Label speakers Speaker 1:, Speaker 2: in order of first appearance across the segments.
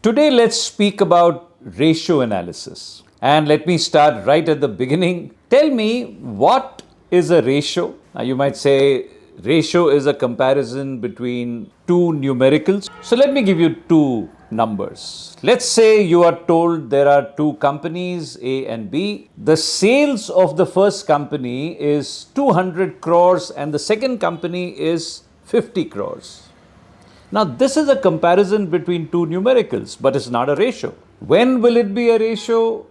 Speaker 1: Today, let's speak about ratio analysis. And let me start right at the beginning. Tell me, what is a ratio? Now, you might say ratio is a comparison between two numericals. So, let me give you two numbers. Let's say you are told there are two companies, A and B. The sales of the first company is 200 crores and the second company is 50 crores. Now, this is a comparison between two numericals, but it's not a ratio. When will it be a ratio?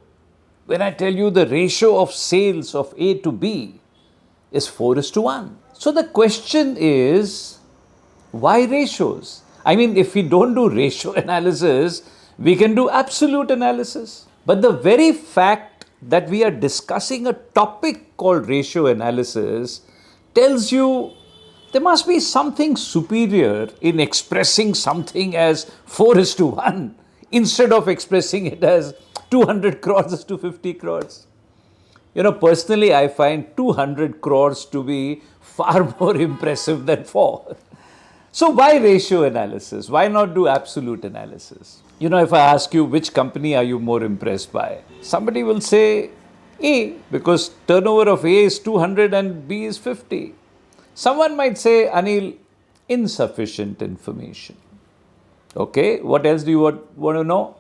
Speaker 1: When I tell you the ratio of sales of A to B is 4:1. So the question is, why ratios? I mean, if we don't do ratio analysis, we can do absolute analysis. But the very fact that we are discussing a topic called ratio analysis tells you there must be something superior in expressing something as 4:1 instead of expressing it as 200 crores to 50 crores. Personally, I find 200 crores to be far more impressive than 4. So why ratio analysis? Why not do absolute analysis? If I ask you which company are you more impressed by, somebody will say A, because turnover of A is 200 and B is 50. Someone might say, Anil, insufficient information. Okay, what else do you want to know?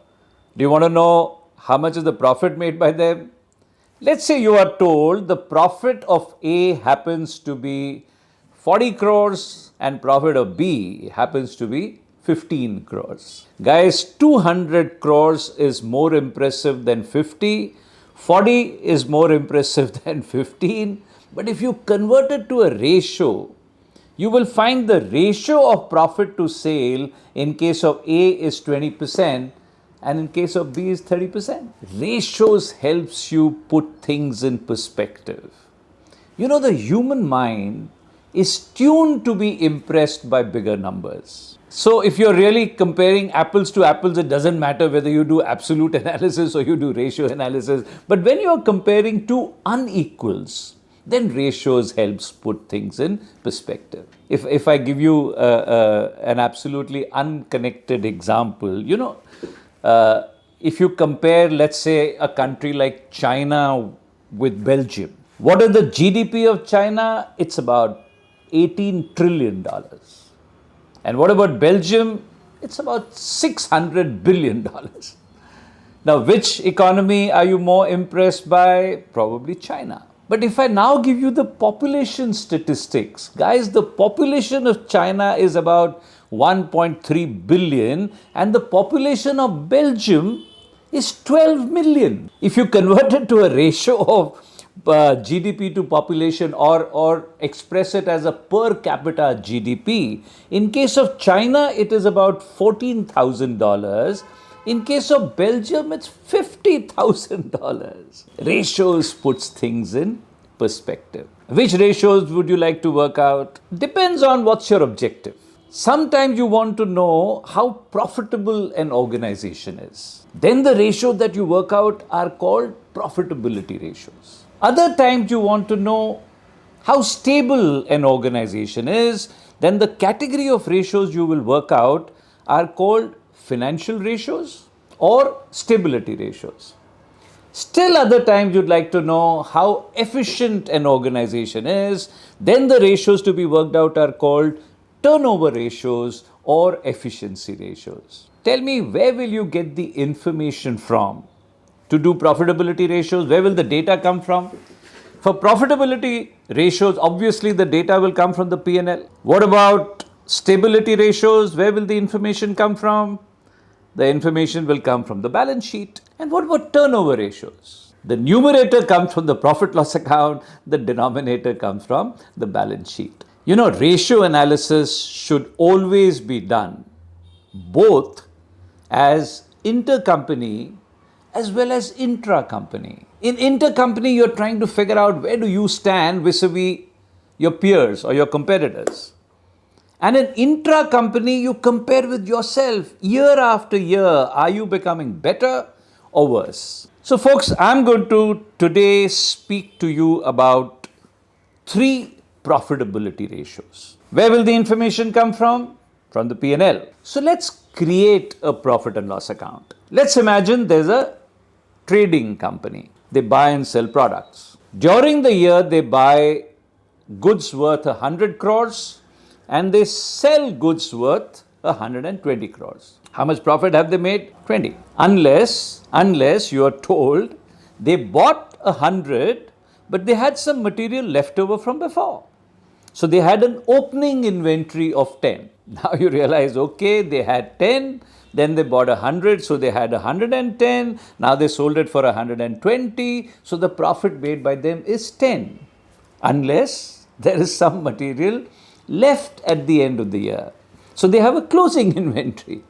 Speaker 1: Do you want to know how much is the profit made by them? Let's say you are told the profit of A happens to be 40 crores and profit of B happens to be 15 crores. Guys, 200 crores is more impressive than 50. 40 is more impressive than 15. But if you convert it to a ratio, you will find the ratio of profit to sale in case of A is 20% and in case of B is 30%. Ratios helps you put things in perspective. The human mind is tuned to be impressed by bigger numbers. So if you're really comparing apples to apples, it doesn't matter whether you do absolute analysis or you do ratio analysis. But when you're comparing two unequals, then ratios helps put things in perspective. If I give you an absolutely unconnected example, if you compare, let's say, a country like China with Belgium, what is the GDP of China? It's about $18 trillion. And what about Belgium? It's about $600 billion. Now, which economy are you more impressed by? Probably China. But if I now give you the population statistics, guys, the population of China is about 1.3 billion and the population of Belgium is 12 million. If you convert it to a ratio of GDP to population or express it as a per capita GDP, in case of China, it is about $14,000. In case of Belgium, it's $50,000. Ratios puts things in perspective. Which ratios would you like to work out? Depends on what's your objective. Sometimes you want to know how profitable an organization is. Then the ratios that you work out are called profitability ratios. Other times you want to know how stable an organization is. Then the category of ratios you will work out are called financial ratios or stability ratios. Still other times you'd like to know how efficient an organization is. Then the ratios to be worked out are called turnover ratios or efficiency ratios. Tell me, where will you get the information from to do profitability ratios? Where will the data come from? For profitability ratios, obviously the data will come from the P&L. What about stability ratios? Where will the information come from? The information will come from the balance sheet. And what about turnover ratios? The numerator comes from the profit loss account, the denominator comes from the balance sheet. Ratio analysis should always be done both as intercompany as well as intra-company. In intercompany, you're trying to figure out where do you stand vis-a-vis your peers or your competitors. And in intra-company, you compare with yourself year after year. Are you becoming better or worse? So folks, I'm going to today speak to you about 3 profitability ratios. Where will the information come from? From the P&L. So let's create a profit and loss account. Let's imagine there's a trading company. They buy and sell products. During the year, they buy goods worth 100 crores and they sell goods worth 120 crores. How much profit have they made? 20. Unless you are told they bought 100, but they had some material left over from before. So they had an opening inventory of 10. Now you realize, okay, they had 10, then they bought 100, so they had 110. Now they sold it for 120, so the profit made by them is 10. Unless there is some material left at the end of the year. So they have a closing inventory.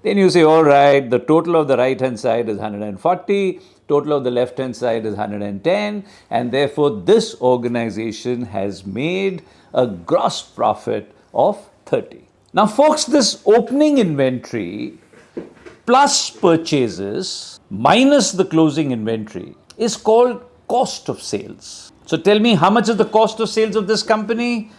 Speaker 1: Then you say, all right, the total of the right-hand side is 140, total of the left-hand side is 110, and therefore this organization has made a gross profit of 30. Now, folks, this opening inventory plus purchases minus the closing inventory is called cost of sales. So tell me, how much is the cost of sales of this company?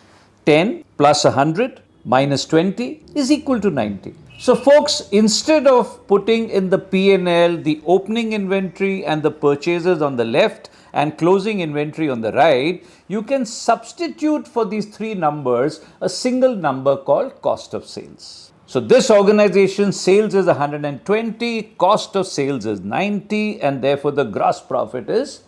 Speaker 1: 10 plus 100 minus 20 is equal to 90. So folks, instead of putting in the P&L the opening inventory and the purchases on the left and closing inventory on the right, you can substitute for these three numbers a single number called cost of sales. So this organization's sales is 120, cost of sales is 90, and therefore the gross profit is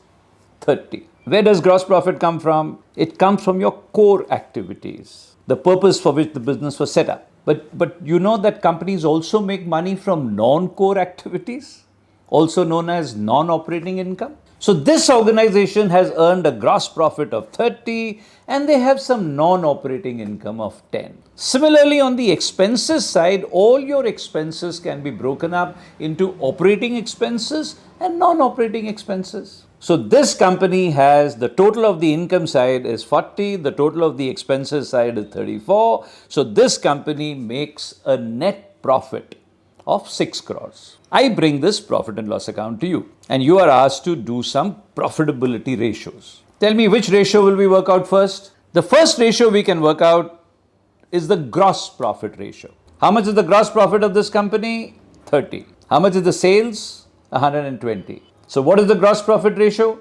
Speaker 1: 30. Where does gross profit come from? It comes from your core activities, the purpose for which the business was set up. But you know that companies also make money from non-core activities, also known as non-operating income. So this organization has earned a gross profit of 30 and they have some non-operating income of 10. Similarly, on the expenses side, all your expenses can be broken up into operating expenses and non-operating expenses. So this company has the total of the income side is 40, the total of the expenses side is 34. So this company makes a net profit of 6 crores. I bring this profit and loss account to you and you are asked to do some profitability ratios. Tell me, which ratio will we work out first? The first ratio we can work out is the gross profit ratio. How much is the gross profit of this company? 30. How much is the sales? 120. So what is the gross profit ratio?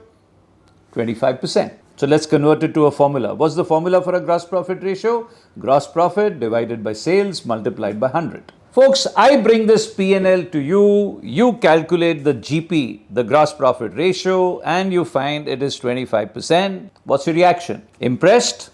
Speaker 1: 25%. So let's convert it to a formula. What's the formula for a gross profit ratio? Gross profit divided by sales multiplied by 100. Folks, I bring this P&L to you. You calculate the GP, the gross profit ratio, and you find it is 25%. What's your reaction? Impressed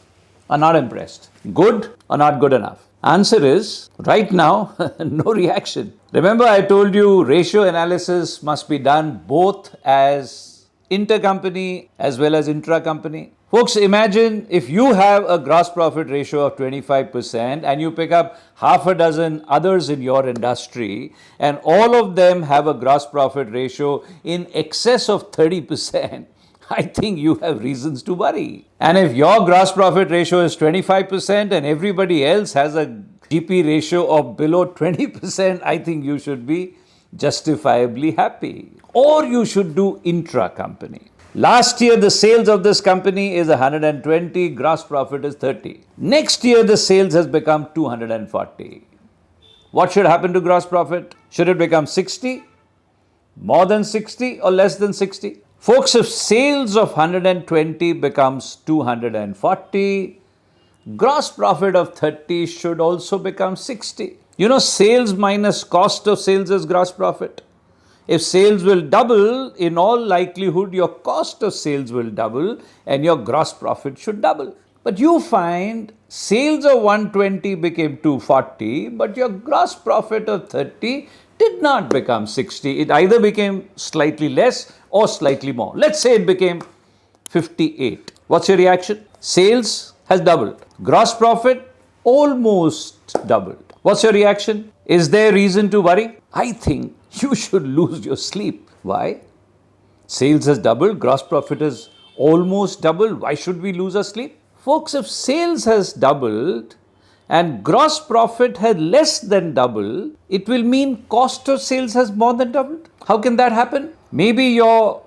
Speaker 1: or not impressed? Good or not good enough? Answer is, right now, no reaction. Remember, I told you ratio analysis must be done both as intercompany as well as intra-company. Folks, imagine if you have a gross profit ratio of 25% and you pick up half a dozen others in your industry and all of them have a gross profit ratio in excess of 30%. I think you have reasons to worry. And if your gross profit ratio is 25% and everybody else has a GP ratio of below 20%, I think you should be justifiably happy. Or you should do intra-company. Last year, the sales of this company is 120, gross profit is 30. Next year, the sales has become 240. What should happen to gross profit? Should it become 60, more than 60 or less than 60? Folks, if sales of 120 becomes 240, gross profit of 30 should also become 60. You know, sales minus cost of sales is gross profit. If sales will double, in all likelihood, your cost of sales will double and your gross profit should double. But you find sales of 120 became 240, but your gross profit of 30 did not become 60. It either became slightly less or slightly more. Let's say it became 58. What's your reaction? Sales has doubled. Gross profit almost doubled. What's your reaction? Is there reason to worry? I think you should lose your sleep. Why? Sales has doubled, gross profit has almost doubled. Why should we lose our sleep? Folks, if sales has doubled and gross profit has less than doubled, it will mean cost of sales has more than doubled. How can that happen? Maybe your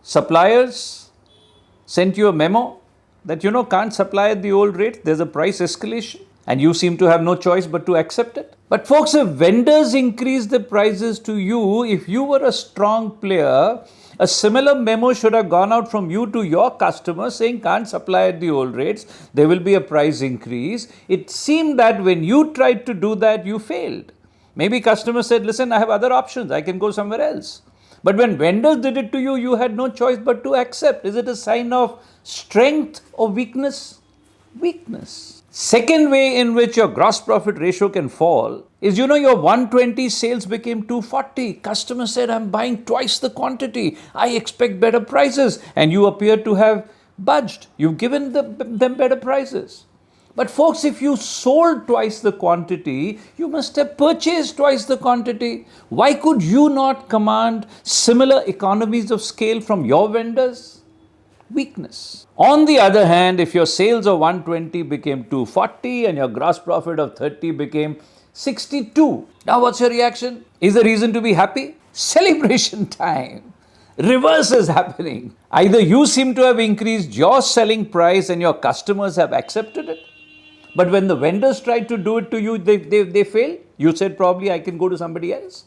Speaker 1: suppliers sent you a memo that, can't supply at the old rate. There's a price escalation. And you seem to have no choice but to accept it. But folks, if vendors increase the prices to you, if you were a strong player, a similar memo should have gone out from you to your customers saying can't supply at the old rates, there will be a price increase. It seemed that when you tried to do that, you failed. Maybe customers said, listen, I have other options, I can go somewhere else. But when vendors did it to you, you had no choice but to accept. Is it a sign of strength or weakness? Weakness. Second way in which your gross profit ratio can fall is, your 120 sales became 240. Customer said, I'm buying twice the quantity. I expect better prices. And you appear to have budged. You've given them better prices. But folks, if you sold twice the quantity, you must have purchased twice the quantity. Why could you not command similar economies of scale from your vendors? Weakness. On the other hand, if your sales of 120 became 240 and your gross profit of 30 became 62, now what's your reaction? Is there reason to be happy? Celebration time. Reverse is happening. Either you seem to have increased your selling price and your customers have accepted it, but when the vendors tried to do it to you, they failed. You said probably I can go to somebody else.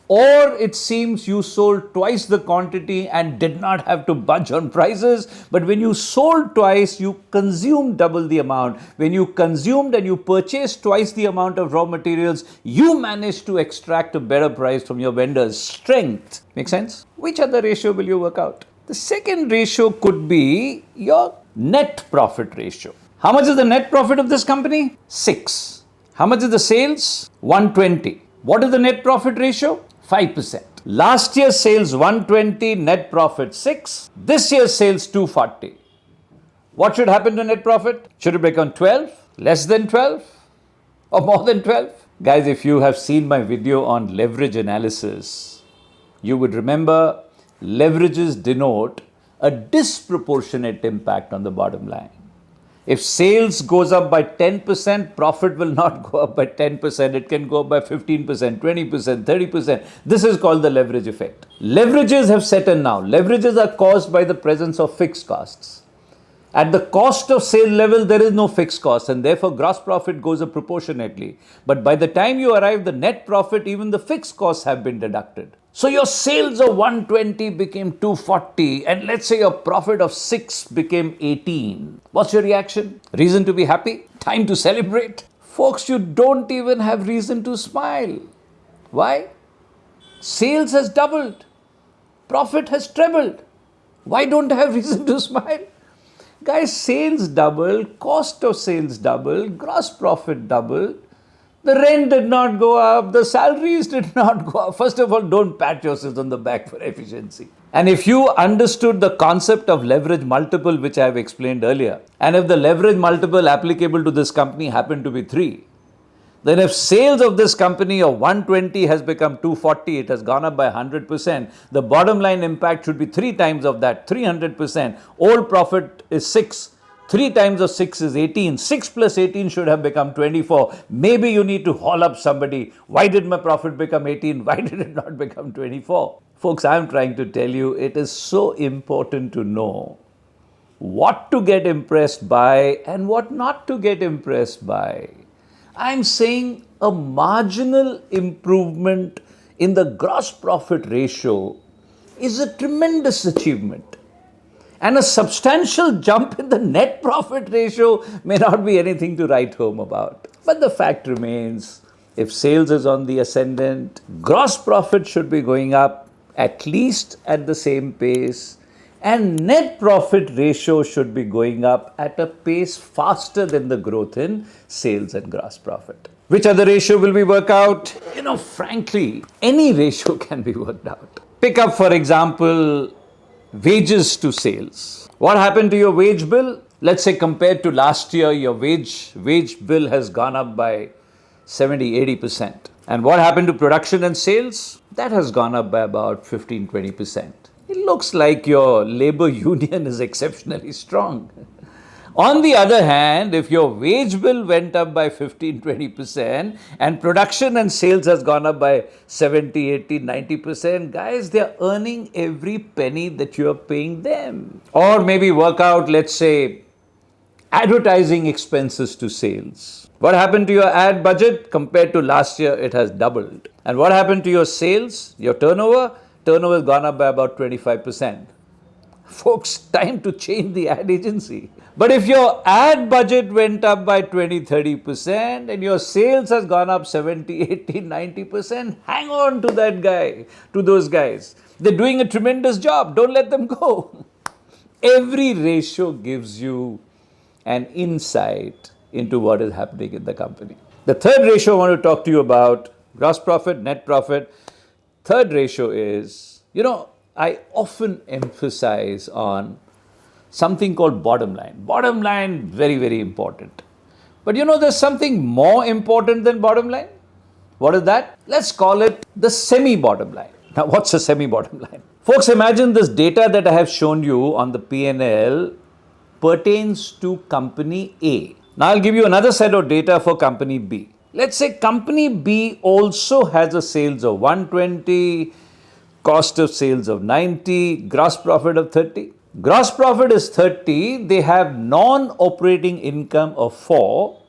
Speaker 1: Or it seems you sold twice the quantity and did not have to budge on prices. But when you sold twice, you consumed double the amount. When you consumed and you purchased twice the amount of raw materials, you managed to extract a better price from your vendors. Strength. Make sense? Which other ratio will you work out? The second ratio could be your net profit ratio. How much is the net profit of this company? 6. How much is the sales? 120. What is the net profit ratio? 5%. Last year's sales 120, net profit 6. This year's sales 240. What should happen to net profit? Should it become 12? Less than 12? Or more than 12? Guys, if you have seen my video on leverage analysis, you would remember leverages denote a disproportionate impact on the bottom line. If sales goes up by 10%, profit will not go up by 10%. It can go up by 15%, 20%, 30%. This is called the leverage effect. Leverages have set in now. Leverages are caused by the presence of fixed costs. At the cost of sale level, there is no fixed cost, and therefore gross profit goes up proportionately. But by the time you arrive, the net profit, even the fixed costs have been deducted. So your sales of 120 became 240, and let's say your profit of 6 became 18. What's your reaction? Reason to be happy? Time to celebrate? Folks, you don't even have reason to smile. Why? Sales has doubled. Profit has trebled. Why don't I have reason to smile? Guys, sales doubled, cost of sales doubled, gross profit doubled. The rent did not go up, the salaries did not go up. First of all, don't pat yourselves on the back for efficiency. And if you understood the concept of leverage multiple, which I have explained earlier, and if the leverage multiple applicable to this company happened to be 3, then if sales of this company of 120 has become 240, it has gone up by 100%, the bottom line impact should be 3 times of that, 300%. Old profit is 6. 3 times of 6 is 18. 6 plus 18 should have become 24. Maybe you need to haul up somebody. Why did my profit become 18? Why did it not become 24? Folks, I'm trying to tell you, it is so important to know what to get impressed by and what not to get impressed by. I'm saying a marginal improvement in the gross profit ratio is a tremendous achievement. And a substantial jump in the net profit ratio may not be anything to write home about. But the fact remains, if sales is on the ascendant, gross profit should be going up at least at the same pace, and net profit ratio should be going up at a pace faster than the growth in sales and gross profit. Which other ratio will we work out? Frankly, any ratio can be worked out. Pick up, for example, wages to sales. What happened to your wage bill? Let's say compared to last year, your wage bill has gone up by 70-80%. And what happened to production and sales? That has gone up by about 15-20%. It looks like your labor union is exceptionally strong. On the other hand, if your wage bill went up by 15-20% and production and sales has gone up by 70-80-90%, guys, they're earning every penny that you're paying them. Or maybe work out, let's say, advertising expenses to sales. What happened to your ad budget? Compared to last year, it has doubled. And what happened to your sales, your turnover? Turnover has gone up by about 25%. Folks, time to change the ad agency. But if your ad budget went up by 20-30% and your sales has gone up 70-80-90%, hang on to that guy, to those guys. They're doing a tremendous job. Don't let them go. Every ratio gives you an insight into what is happening in the company. The third ratio I want to talk to you about, gross profit, net profit. Third ratio is, I often emphasize on something called bottom line. Bottom line, very, very important. But there's something more important than bottom line. What is that? Let's call it the semi-bottom line. Now, what's a semi-bottom line? Folks, imagine this data that I have shown you on the P&L pertains to company A. Now, I'll give you another set of data for company B. Let's say company B also has a sales of 120, cost of sales of 90, gross profit of 30. Gross profit is 30. They have non-operating income of 4.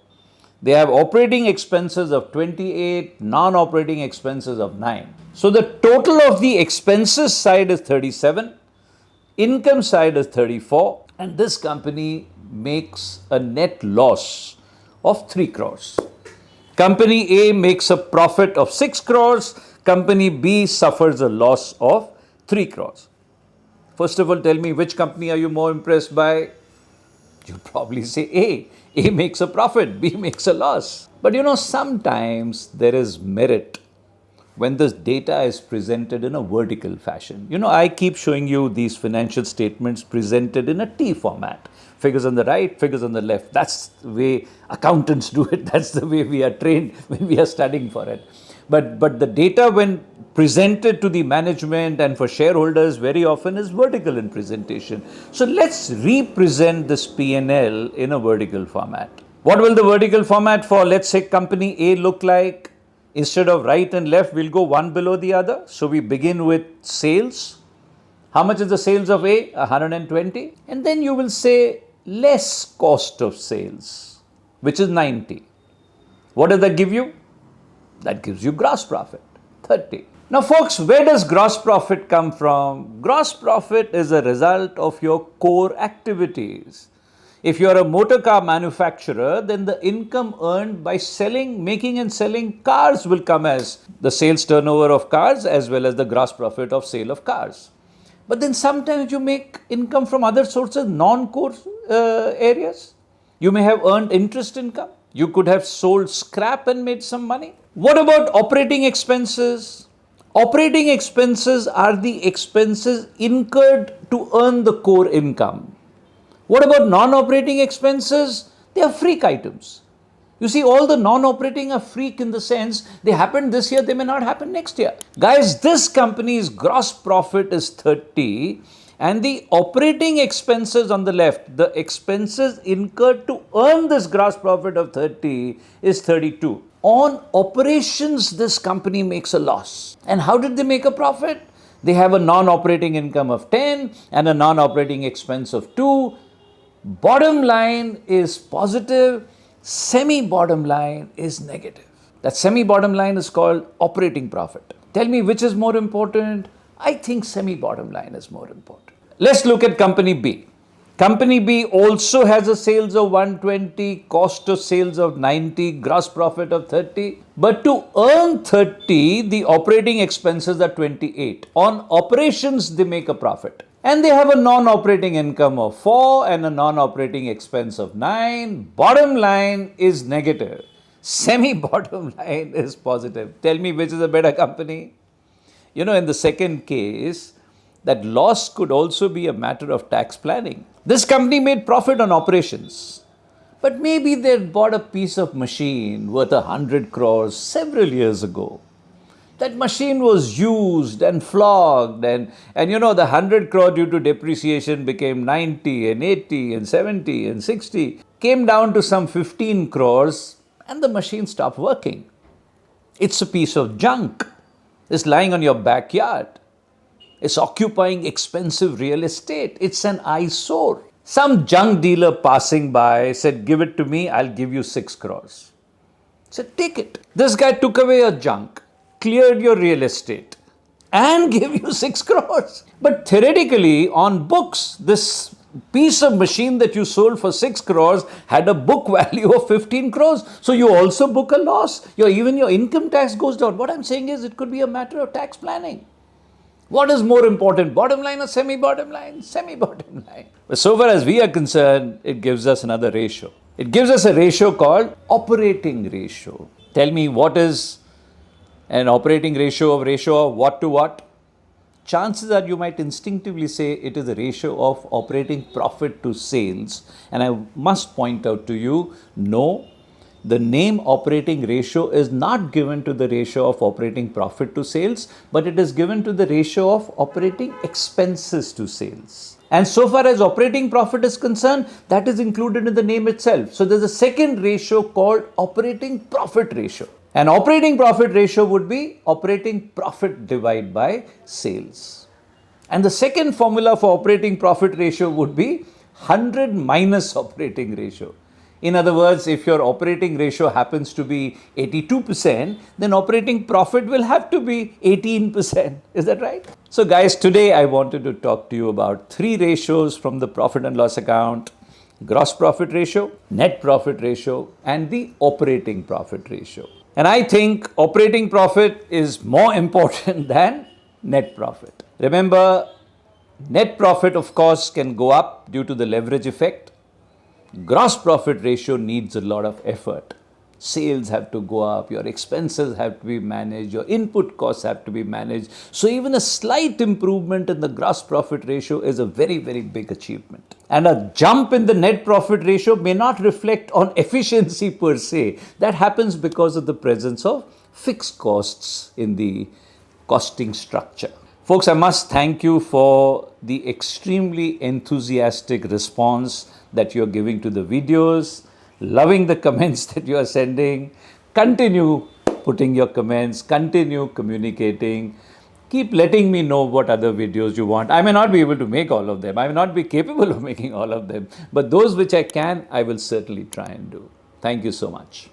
Speaker 1: They have operating expenses of 28, non-operating expenses of 9. So the total of the expenses side is 37, income side is 34, and this company makes a net loss of 3 crores. Company A makes a profit of 6 crores. Company B suffers a loss of 3 crores. First of all, tell me, which company are you more impressed by? You'll probably say A. A makes a profit, B makes a loss. But sometimes there is merit when this data is presented in a vertical fashion. I keep showing you these financial statements presented in a T format. Figures on the right, figures on the left. That's the way accountants do it. That's the way we are trained when we are studying for it. But the data, when presented to the management and for shareholders, very often is vertical in presentation. So let's represent this P&L in a vertical format. What will the vertical format for, let's say, company A look like? Instead of right and left, we'll go one below the other. So we begin with sales. How much is the sales of A? 120. And then you will say less cost of sales, which is 90. What does that give you? That gives you gross profit, 30. Now, folks, where does gross profit come from? Gross profit is a result of your core activities. If you're a motor car manufacturer, then the income earned by making and selling cars will come as the sales turnover of cars as well as the gross profit of sale of cars. But then sometimes you make income from other sources, non-core areas. You may have earned interest income. You could have sold scrap and made some money. What about operating expenses? Operating expenses are the expenses incurred to earn the core income. What about non-operating expenses? They are freak items. You see, all the non-operating are freak in the sense they happened this year, they may not happen next year. Guys, this company's gross profit is 30 and the operating expenses on the left, the expenses incurred to earn this gross profit of 30 is 32. On operations, this company makes a loss. And how did they make a profit? They have a non-operating income of 10 and a non-operating expense of 2. Bottom line is positive, semi-bottom line is negative. That semi-bottom line is called operating profit. Tell me which is more important? I think semi-bottom line is more important. Let's look at company B. Company B also has a sales of 120, cost of sales of 90, gross profit of 30. But to earn 30, the operating expenses are 28. On operations, they make a profit. And they have a non-operating income of 4 and a non-operating expense of 9. Bottom line is negative. Semi-bottom line is positive. Tell me which is a better company? In the second case, that loss could also be a matter of tax planning. This company made profit on operations, but maybe they bought a piece of machine worth 100 crores several years ago. That machine was used and flogged and the 100 crore due to depreciation became 90 and 80 and 70 and 60, came down to some 15 crores and the machine stopped working. It's a piece of junk. It's lying on your backyard. It's occupying expensive real estate. It's an eyesore. Some junk dealer passing by said, give it to me, I'll give you 6 crores. So take it. This guy took away your junk, cleared your real estate, and gave you 6 crores. But theoretically, on books, this piece of machine that you sold for 6 crores had a book value of 15 crores. So you also book a loss. Even your income tax goes down. What I'm saying is it could be a matter of tax planning. What is more important, bottom line or semi-bottom line? Semi-bottom line. But so far as we are concerned, it gives us another ratio. It gives us a ratio called operating ratio. Tell me, what is an operating ratio of what to what? Chances are you might instinctively say it is a ratio of operating profit to sales. And I must point out to you, no, the name operating ratio is not given to the ratio of operating profit to sales, but it is given to the ratio of operating expenses to sales. And so far as operating profit is concerned, that is included in the name itself. So there's a second ratio called operating profit ratio. And operating profit ratio would be operating profit divided by sales. And the second formula for operating profit ratio would be 100 minus operating ratio. In other words, if your operating ratio happens to be 82%, then operating profit will have to be 18%. Is that right? So guys, today I wanted to talk to you about 3 ratios from the profit and loss account: gross profit ratio, net profit ratio, and the operating profit ratio. And I think operating profit is more important than net profit. Remember, net profit, of course, can go up due to the leverage effect. Gross profit ratio needs a lot of effort. Sales have to go up, your expenses have to be managed, your input costs have to be managed. So even a slight improvement in the gross profit ratio is a very, very big achievement. And a jump in the net profit ratio may not reflect on efficiency per se. That happens because of the presence of fixed costs in the costing structure. Folks, I must thank you for the extremely enthusiastic response that you're giving to the videos, loving the comments that you are sending. Continue putting your comments, continue communicating. Keep letting me know what other videos you want. I may not be able to make all of them. I may not be capable of making all of them. But those which I can, I will certainly try and do. Thank you so much.